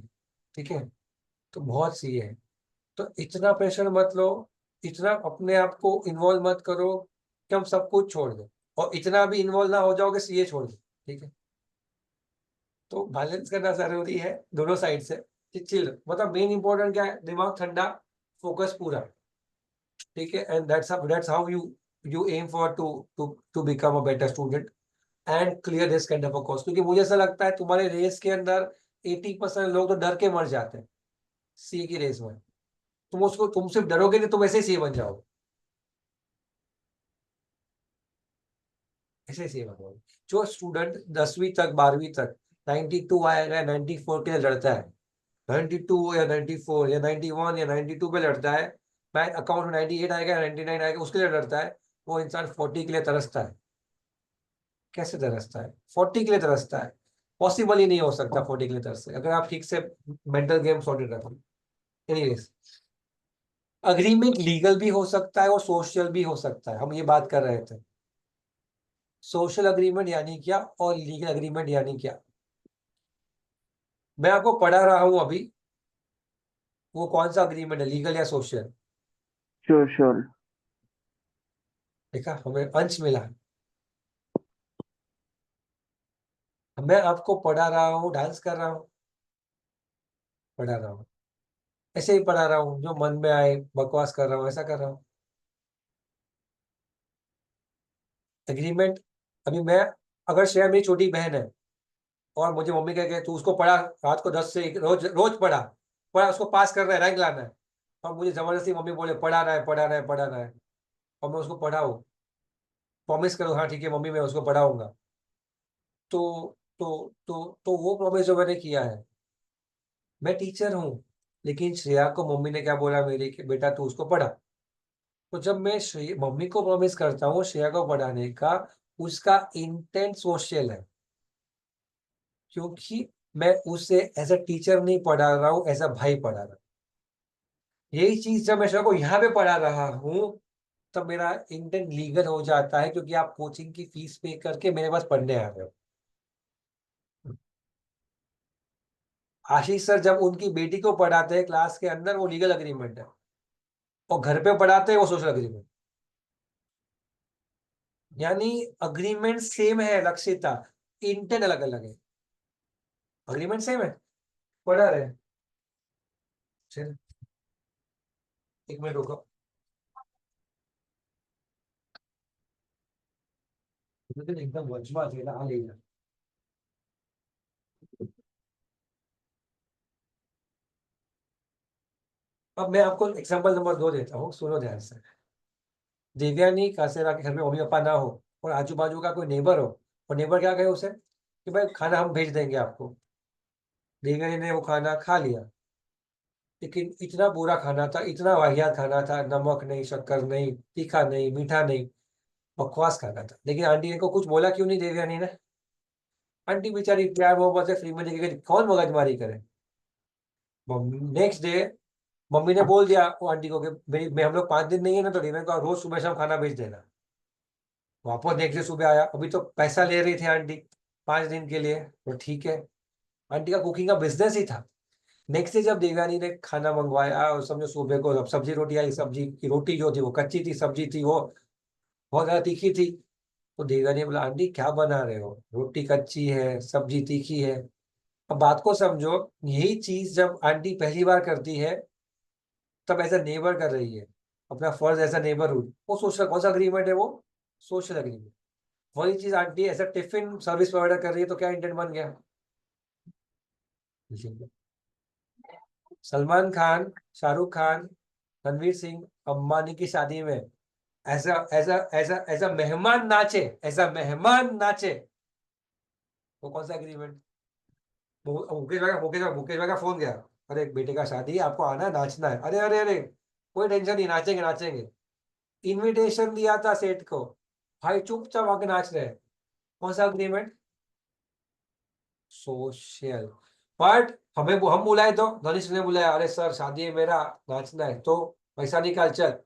ठीक है। तो बहुत सीए है। तो इतना प्रेशर मत लो। इतना अपने आप को इन्वॉल्व मत करो कि हम सब कुछ छोड़ दें। और इतना भी इन्वॉल्व ना हो जाओगे सीए छोड़ दो, ठीक है। तो बैलेंस करना जरूरी है दोनों साइड से। चिल, मतलब मेन इंपॉर्टेंट क्या है, दिमाग ठंडा, फोकस पूरा, ठीक है। And that's how you aim for to become a better student and clear this kind of a course. क्योंकि मुझे ऐसा लगता है तुम्हारे रेस के अंदर 80% लोग तो डर के मर जाते हैं सी की रेस में। तुम सिर्फ डरोगे नहीं, तुम ऐसे ही सी बन जाओगे। ऐसे ही सी बन जाओगे। जो स्टूडेंट 10वीं तक 12वीं तक 92 आएगा, 94 के लिए लड़ता है, 92 या 94 या 91 या 92 पे लड़ता है, बैंक अकाउंट में 98 आएगा, 99 आएगा, उसके लिए लड़ता है। वो इंसान 40 के लिए तरसता है। कैसे तरसता है? 40 के लिए तरसता है। पॉसिबल ही नहीं हो सकता 40 के लिए तरस से, अगर आप ठीक से मेंटल गेम सॉर्टेड रखो। एनीवेज, अग्रीमेंट लीगल भी हो सकता है और सोशल भी हो सकता है, हम ये बात कर रहे थे। सोशल अग्रीमेंट यानी क्या और लीगल अग्रीमेंट यानी क्या? मैं आपको पढ़ा रहा हूं अभी, वो कौन सा अग्रीमेंट है, लीगल या सोशल? सोशल। देखा, हमें अंश मिला। मैं आपको पढ़ा रहा हूँ, डांस कर रहा हूँ, पढ़ा रहा हूँ, ऐसे ही पढ़ा रहा हूँ, जो मन में आए बकवास कर रहा हूँ, ऐसा कर रहा हूँ। एग्रीमेंट, अभी मैं, अगर श्रेया मेरी छोटी बहन है और मुझे मम्मी कह के तू उसको पढ़ा, रात को 10 से 1 रोज रोज पढ़ा, पढ़ा, उसको पास करना है, रैंक लाना है। और मुझे जबरदस्ती मम्मी बोले पढ़ाना है, पढ़ाना है, पढ़ाना है, और मैं उसको पढ़ाऊँ, प्रॉमिस करूँ हाँ ठीक है मम्मी मैं उसको पढ़ाऊंगा। तो तो वो प्रॉमिस जो मैंने किया है, मैं टीचर हूँ, लेकिन श्रेया को मम्मी ने क्या बोला मेरी कि बेटा तू उसको पढ़ा। तो जब मैं मम्मी को प्रॉमिस करता हूँ श्रेया को पढ़ाने का, उसका इंटेंट सोशल है, क्योंकि मैं उसे एज अ टीचर नहीं पढ़ा रहा हूँ, एज अ भाई पढ़ा रहा हूँ। यही चीज जब मैं श्रेया को यहाँ पे पढ़ा रहा हूँ, तब मेरा इंटेंट लीगल हो जाता है, क्योंकि आप कोचिंग की फीस पे करके मेरे पास पढ़ने आ रहे हो। आशीष सर जब उनकी बेटी को पढ़ाते हैं क्लास के अंदर, वो लीगल अग्रीमेंट है, और घर पे पढ़ाते हैं वो सोशल अग्रीमेंट। यानी अग्रीमेंट सेम है लक्षिता, इंटेंट अलग अलग है। अग्रीमेंट सेम है, पढ़ा रहे हैं। चल, 1 मिनट रुको। एकदम वजमा थे ना, ले जा। अब मैं आपको एग्जांपल नंबर 2 देता हूँ, सुनो ध्यान से। देवयानी कासेरा के घर में मम्मी पापा ना हो और आजू बाजू का कोई नेबर हो, और नेबर क्या कहे उसे कि भाई खाना हम भेज देंगे आपको। देवयानी ने वो खाना खा लिया, लेकिन इतना बुरा खाना था, इतना वाहियात खाना था, नमक नहीं, शक्कर नहीं, तीखा नहीं, मीठा नहीं, बकवास खाना था। लेकिन आंटी ने को कुछ बोला क्यों नहीं देवयानी ने? आंटी बेचारी प्यार मोहब्बत से फ्री में देके गई, कौन मगजमारी करे। नेक्स्ट डे मम्मी ने बोल दिया वो आंटी को कि मेरी मैं हम लोग 5 दिन नहीं है ना, तो डिनर का रोज सुबह शाम खाना भेज देना। वापस नेक्स्ट डे सुबह आया, अभी तो पैसा ले रही थी आंटी 5 दिन के लिए, तो ठीक है, आंटी का कुकिंग का बिजनेस ही था। नेक्स्ट डे जब देवयानी ने खाना मंगवाया और समझो सुबह को अब सब्जी रोटी आई, सब्जी की रोटी जो थी वो कच्ची थी, सब्जी थी वो बहुत ज्यादा तीखी थी। तो देवयानी ने बोला आंटी क्या बना रहे हो, रोटी कच्ची है, सब्जी तीखी है। अब बात को समझो, यही चीज जब आंटी पहली बार करती है तब एज अ नेबर कर रही है, अपना फर्ज एज अ नेबरहुड, वो सोशल कौन सा अग्रीमेंट है वो? Social agreement. वही चीज aunty as a tiffin service provider कर रही है, तो क्या इंटेंट बन गया? सलमान खान, शाहरुख खान, रणवीर सिंह अंबानी की शादी में एज अ मेहमान नाचे, एज अ मेहमान नाचे, वो कौन सा एग्रीमेंट? मुकेश भाई का फोन गया, अरे बेटे का शादी है, आपको आना है, नाचना है। अरे अरे अरे, कोई टेंशन नहीं, नाचेंगे नाचेंगे। इनविटेशन दिया था सेठ को, भाई चुपचाप आके नाच रहे हैं। कौन सा अग्रीमेंट? सोशल। बट हम बुलाए तो धनिष ने बुलाया, अरे सर शादी है मेरा, नाचना है, तो पैसा निकाल चल।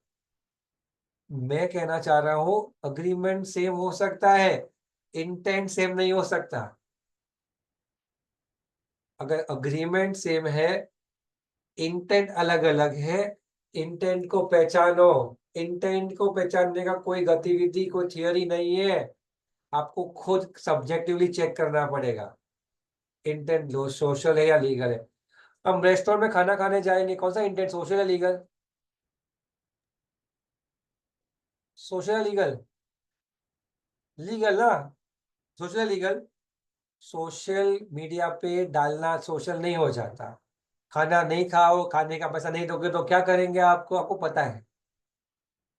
मैं कहना चाह रहा हूं अग्रीमेंट सेम हो सकता है, इंटेंट सेम नहीं हो सकता। अगर अग्रीमेंट सेम है, इंटेंट अलग अलग है, इंटेंट को पहचानो। इंटेंट को पहचानने का कोई गतिविधि, कोई थियोरी नहीं है, आपको खुद सब्जेक्टिवली चेक करना पड़ेगा इंटेंट लो सोशल है या लीगल है। हम रेस्टोरेंट में खाना खाने जाएंगे, कौन सा इंटेंट, सोशल या लीगल? सोशल या लीगल? लीगल ना। सोशल या लीगल? सोशल मीडिया पे डालना सोशल नहीं हो जाता। खाना नहीं खाओ, खाने का पैसा नहीं दोगे तो क्या करेंगे आपको, आपको पता है।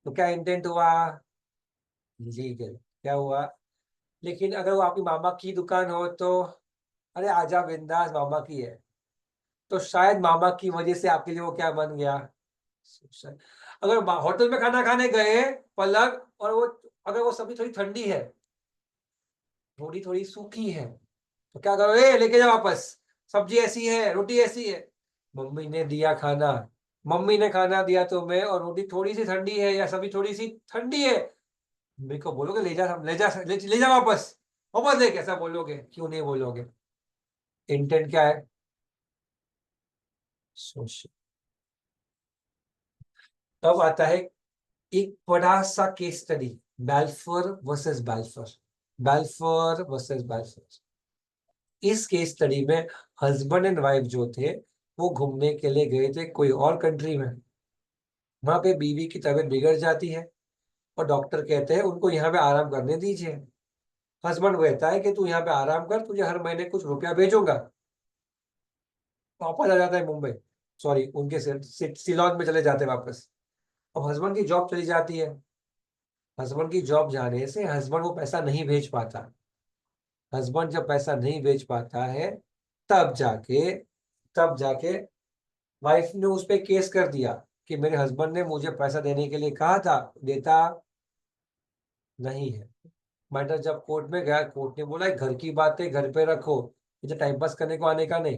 तो क्या इंटेंट हुआ? लीगल। क्या हुआ? लेकिन अगर वो आपकी मामा की दुकान हो तो, अरे आजा बिंदास, मामा की है, तो शायद मामा की वजह से आपके लिए वो क्या बन गया, सोशल। अगर होटल में खाना खाने गए पलक, और वो अगर वो सब्जी थोड़ी ठंडी है, थोड़ी थोड़ी सूखी है, तो क्या करो, ए लेके जाओ वापस, सब्जी ऐसी है, रोटी ऐसी है। मम्मी ने दिया खाना, मम्मी ने खाना दिया तुम्हें और रोटी थोड़ी सी ठंडी है या सब्जी थोड़ी सी ठंडी है, मम्मी को बोलोगे ले जा, ले जा वापस, वापस ले, कैसा बोलोगे? क्यों नहीं बोलोगे? इंटेंट क्या है? सोशल। तब आता है एक बड़ा सा case study, Balfour versus Balfour, Balfour versus Balfour. इस केस स्टडी में हस्बैंड एंड वाइफ जो थे वो घूमने के लिए गए थे कोई और कंट्री में। वहां पे बीवी की तबीयत बिगड़ जाती है और डॉक्टर कहते हैं उनको यहाँ पे आराम करने दीजिए। हस्बैंड कहता है कि तू यहाँ पे आराम कर, तुझे हर महीने कुछ रुपया भेजूंगा। वापस आ जाता है मुंबई, सॉरी उनके सिलोन में चले जाते हैं वापस। अब हस्बैंड की जॉब चली जाती है, हस्बैंड की जॉब जाने से हस्बैंड वो पैसा नहीं भेज पाता। हस्बैंड जब पैसा नहीं भेज पाता है, तब जाके तब जाके वाइफ ने उस पे केस कर दिया कि मेरे हस्बैंड ने मुझे पैसा देने के लिए कहा था, देता नहीं है। मैटर जब कोर्ट में गया, कोर्ट ने बोला घर की बातें घर पे रखो, इसे टाइम पास करने को आने का नहीं।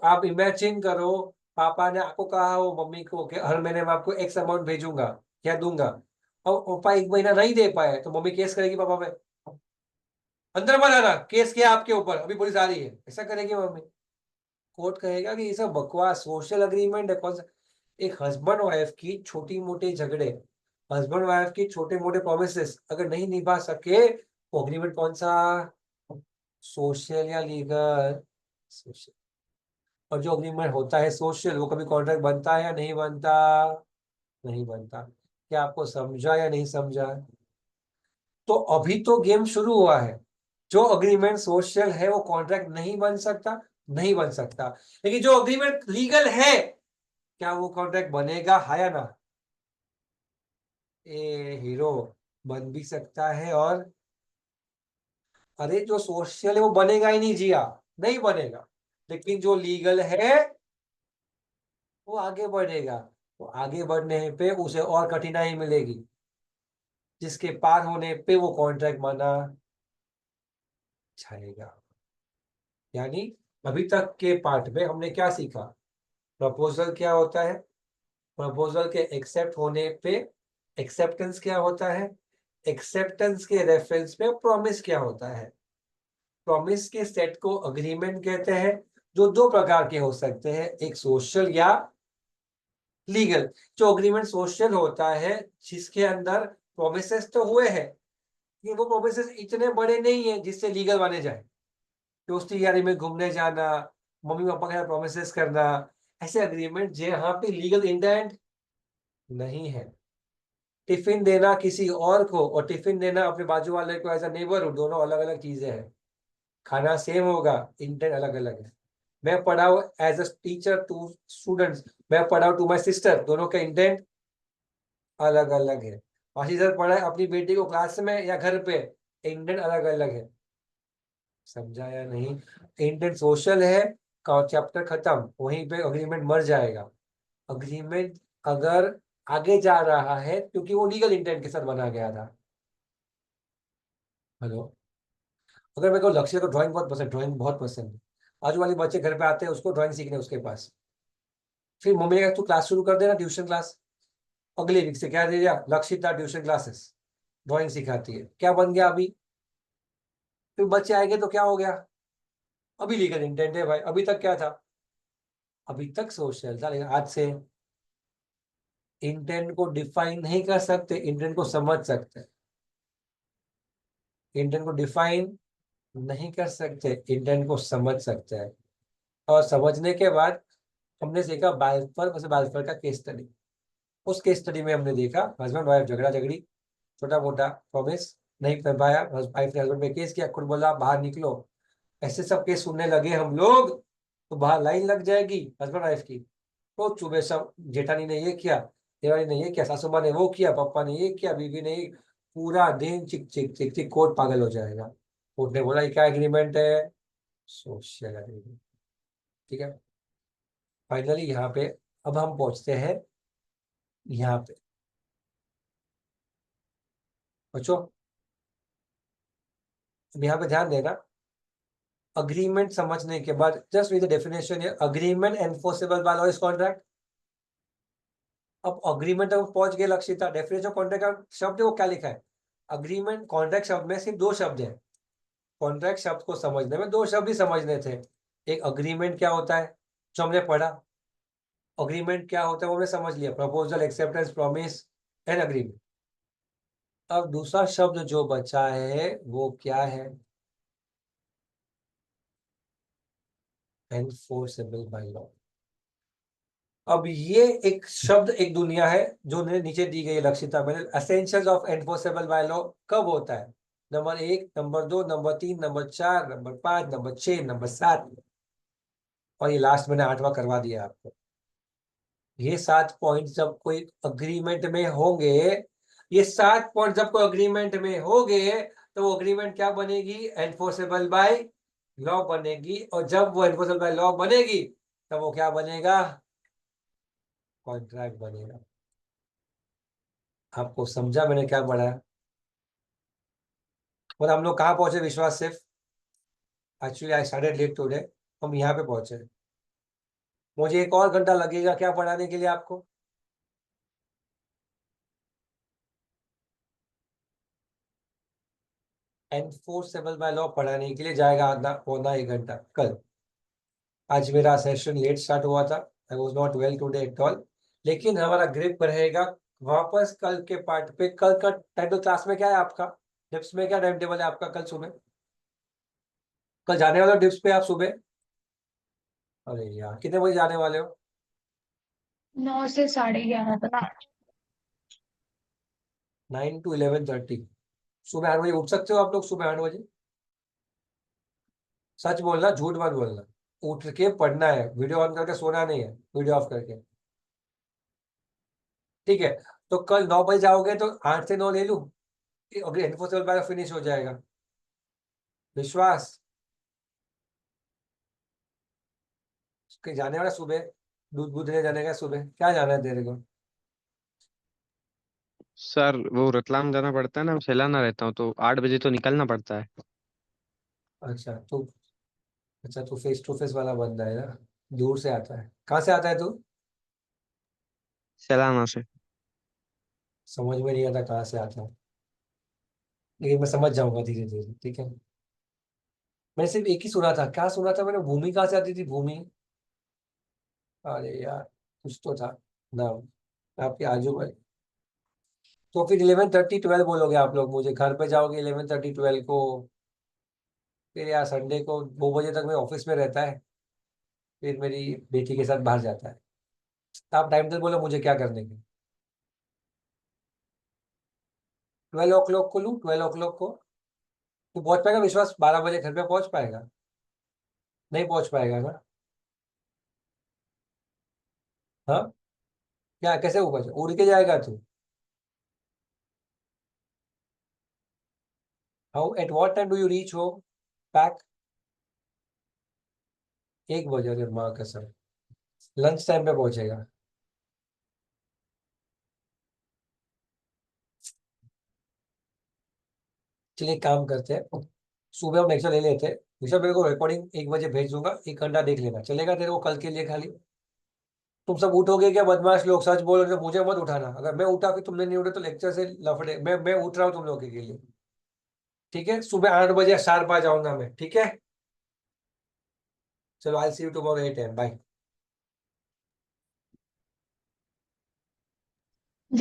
आप इमेजिन करो, पापा ने आपको कहा हो मम्मी को कि हर महीने मैं आपको एक्स अमाउंट भेजूंगा या दूंगा, और पापा 1 महीना नहीं दे पाए, तो मम्मी केस करेगी पापा पे, अंदर मत आना, केस किया आपके ऊपर, अभी पुलिस आ रही है, ऐसा करेगी मम्मी। कोर्ट कहेगा कि ये सब बकवास सोशल अग्रीमेंट है, कौन सा? एक हस्बैंड वाइफ की छोटी मोटे झगड़े, हस्बैंड वाइफ की छोटे मोटे प्रोमिसेस अगर नहीं निभा सके, वो अग्रीमेंट कौन सा, सोशल या लीगल? सोशल। और जो अग्रीमेंट होता है सोशल, वो कभी कॉन्ट्रैक्ट बनता है या नहीं बनता? नहीं बनता। क्या आपको समझा या नहीं समझा? तो अभी तो गेम शुरू हुआ है। जो अग्रीमेंट सोशल है वो कॉन्ट्रैक्ट नहीं बन सकता, नहीं बन सकता। लेकिन जो अग्रीमेंट लीगल है, क्या वो कॉन्ट्रैक्ट बनेगा, हाँ या ना? ए हीरो, बन भी सकता है, और अरे जो सोशल है वो बनेगा ही नहीं जिया, नहीं बनेगा। लेकिन जो लीगल है वो आगे बढ़ेगा, तो आगे बढ़ने पे उसे और कठिनाई मिलेगी, जिसके पार होने पे वो कॉन्ट्रैक्ट माना जाएगा। यानी अभी तक के पार्ट में हमने क्या सीखा? प्रपोजल क्या होता है, प्रपोजल के एक्सेप्ट होने पे एक्सेप्टेंस क्या होता है, एक्सेप्टेंस के रेफरेंस में प्रॉमिस क्या होता है। प्रॉमिस के सेट को अग्रीमेंट कहते हैं, जो दो प्रकार के हो सकते हैं, एक सोशल या लीगल। जो अग्रीमेंट सोशल होता है, जिसके अंदर प्रोमिसेस तो हुए हैं, लेकिन वो प्रोमिसेस इतने बड़े नहीं है जिससे लीगल माने जाए। दोस्ती यारी में घूमने जाना, मम्मी पापा के साथ प्रोमिसेस करना, ऐसे अग्रीमेंट जहाँ पे लीगल इंटेंट नहीं है। टिफिन देना किसी और को और टिफिन देना अपने बाजू वाले को एज अ नेबरहुड, दोनों अलग अलग चीजें हैं। खाना सेम होगा, इंटेंट अलग अलग है। मैं पढ़ाऊँ as a teacher to students, मैं पढ़ाऊँ टू माई सिस्टर, दोनों का इंटेंट अलग अलग है। मासी सर पढ़ाए अपनी बेटी को क्लास में या घर पे, इंटेंट अलग अलग है। समझा या नहीं? इंटेंट सोशल है, चैप्टर खत्म, वहीं पे अग्रीमेंट मर जाएगा। अग्रीमेंट अगर आगे जा रहा है क्योंकि वो लीगल इंटेंट के साथ बना गया था। हेलो, अगर मेरे को लक्ष्य को ड्राइंग बहुत पसंद, ड्राइंग बहुत पसंद है, आजू वाले बच्चे घर पे आते हैं, उसको ड्राइंग सीखने उसके पास, फिर मम्मी ने कहा तू क्लास शुरू कर देना, ट्यूशन क्लास। अगले वीक से क्या दे दिया, लक्षिता ट्यूशन क्लासेस, ड्राइंग सिखाती है। क्या बन गया अभी? फिर बच्चे आएंगे तो क्या हो गया? अभी लीगल इंटेंट है भाई, अभी तक क्या था? अभी तक सोशल था, लेकिन आज से इंटेंट को डिफाइन नहीं कर सकते, इंटेंट को समझ सकते हैं। इंटेंट को डिफाइन नहीं कर सकते, इंटेंट को समझ सकते हैं। और समझने के बाद हमने सीखा बाल्फर वैसे बाल्फर का केस स्टडी। उस केस स्टडी में हमने देखा हस्बैंड वाइफ झगड़ा झगड़ी, छोटा मोटा प्रॉमिस नहीं कर पाया, वाइफ ने हस्बैंड पे केस किया, खुद बोला बाहर निकलो। ऐसे सब केस सुनने लगे हम लोग, तो बाहर लाइन लग जाएगी हस्बैंड वाइफ की। तो सुबह सब जेठानी ने ये किया, देवानी ने ये किया, सासू माँ ने वो किया, पापा ने ये किया, बीवी ने ये, पूरा दिन चिक चिक चिक चिक, कोर्ट पागल हो जाएगा। कोर्ट ने बोला ये क्या एग्रीमेंट है? Social agreement. ठीक है, फाइनली यहाँ पे अब हम पहुंचते हैं यहाँ पे। बच्चों अब यहाँ पे ध्यान देना, अग्रीमेंट समझने के बाद just with the definition, agreement enforceable by law is contract. अब अग्रीमेंट हम पहुंच गए लक्षिता, डेफिनेशन कॉन्ट्रैक्ट का शब्द है वो क्या लिखा है? अग्रीमेंट, कॉन्ट्रैक्ट शब्द में सिर्फ दो शब्द है। कॉन्ट्रैक्ट शब्द को समझने में दो शब्द ही समझने थे। एक अग्रीमेंट क्या होता है जो हमने पढ़ा, अग्रीमेंट क्या होता है वो हमने समझ लिया, proposal, acceptance, promise and agreement. अब दूसरा शब्द जो बचा है वो क्या है? Enforceable by law. अब ये एक शब्द, एक दुनिया है जो नीचे दी गई है लक्षिता में। Essentials of enforceable by law कब होता है? Number 1, number 2, number 3, number 4, number 5, number 6, number 7, और ये लास्ट मैंने 8वां करवा दिया आपको। ये 7 पॉइंट जब कोई अग्रीमेंट में होंगे, ये 7 पॉइंट जब कोई अग्रीमेंट में होंगे, तो वो अग्रीमेंट क्या बनेगी? एनफोर्सेबल बाय लॉ बनेगी। और जब वो एनफोर्सेबल बाय लॉ बनेगी, तब वो क्या बनेगा? कॉन्ट्रैक्ट बनेगा। आपको समझा मैंने क्या पढ़ा? और हम लोग कहाँ पहुंचे विश्वास? सिर्फ actually I started late today, हम यहाँ पे पहुंचे। मुझे एक और घंटा लगेगा क्या पढ़ाने के लिए आपको? एनफोर्सेबल बाय लॉ पढ़ाने के लिए जाएगा आधा पौना 1 घंटा कल। आज मेरा सेशन लेट स्टार्ट हुआ था, I was not well today at all, लेकिन हमारा ग्रिप रहेगा वापस कल के पार्ट पे। कल का टाइम टेबल क्लास में क्या है आपका? डिप्स में क्या टाइम टेबल है आपका कल सुबह? कल जाने वाले हो डिप्स पे आप सुबह? अरे यार, कितने बजे जाने वाले हो? 9 से 11:30 तक। 9 to 11:30। सुबह 8 बजे उठ सकते हो आप लोग? सुबह 8 बजे? सच बोलना, झूठ मत बोलना। उठ के पढ़ना है, वीडियो ऑन करके सोना नहीं है, वीडियो ऑफ करके। ठीक है, तो कल 9 बजे जाओगे तो 8 से 9 ले लूं, अगर इन्फोसेबल बाय फिनिश हो जाएगा। विश्वास? उसके जाने वाला सुबह दूध दूध देने जाने का सुबह, क्या जाना है तेरे को? सर वो रतलाम जाना पड़ता है ना, सेलाना रहता हूँ तो 8 बजे तो निकलना पड़ता है। अच्छा तू, अच्छा तू फेस टू फेस वाला बंदा है ना, दूर से आता है। कहाँ से आता है तू? सेलाना से। समझ में नहीं आता कहाँ से आता है, लेकिन मैं समझ जाऊंगा धीरे धीरे, ठीक है। मैंने सिर्फ एक ही सुना था, क्या सुना था मैंने, भूमि कहाँ से आती थी, भूमि। अरे यार, कुछ तो था नाम, आपके आजू बाजू। तो फिर 11:30 12 बोलोगे आप लोग, मुझे घर पे जाओगे 11:30 12 को। फिर यार संडे को 2 बजे तक मैं ऑफिस में रहता है, फिर मेरी बेटी के साथ बाहर जाता है। तो आप टाइम टेबल बोलो मुझे क्या करने की। 12 o'clock को लूँ, 12 o'clock को? तू पहुंच पाएगा विश्वास, 12 बजे घर पे पहुंच पाएगा? नहीं पहुंच पाएगा ना? हाँ, क्या कैसे ऊपर उड़ के जाएगा तू? How at what time do you reach home back? 1 बजे? अरे माँ कसम, लंच टाइम पे पहुंचेगा। चलिए एक काम करते हैं, सुबह हम लेक्चर ले लेते हैं। विषय मेरे को रिकॉर्डिंग 1 बजे भेज दूंगा, 1 घंटा देख लेना, चलेगा तेरे को कल के लिए खाली? तुम सब उठोगे क्या बदमाश लोग, सच बोलोगे, मुझे मत उठाना, अगर मैं उठा फिर तुमने नहीं उठे तो लेक्चर से लफड़े। मैं उठ रहा हूँ तुम लोगों के लिए, ठीक है? सुबह 8 बजे शार्प आ जाऊंगा मैं, ठीक है? चलो आई सी यू टुमारो 8 AM, बाय।